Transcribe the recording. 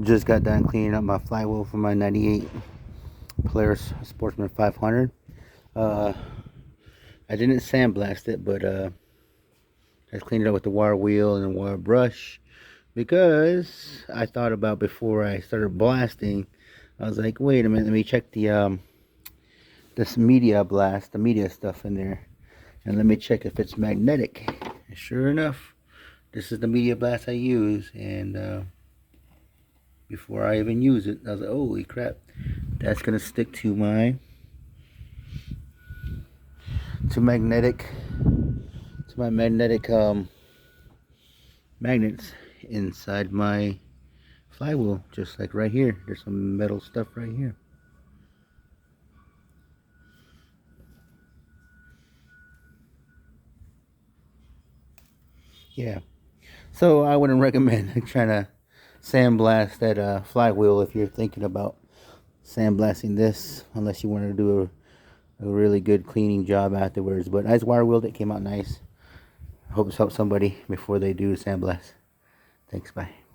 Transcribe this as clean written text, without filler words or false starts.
Just got done cleaning up my flywheel for my 98 Polaris Sportsman 500. I didn't sandblast it, but I cleaned it up with the wire wheel and the wire brush, because I thought about, before I started blasting, I was like, wait a minute, let me check the this media blast, the media stuff in there, and let me check if it's magnetic. And sure enough, this is the media blast I use. And before I even use it, I was like, holy crap, that's gonna stick to my magnetic magnets inside my flywheel, just like right here. There's some metal stuff right here. Yeah, so I wouldn't recommend trying to sandblast that flywheel if you're thinking about sandblasting this, unless you want to do a really good cleaning job afterwards. But I just wire wheeled it, came out nice. Hope this helps somebody before they do sandblast. Thanks, bye.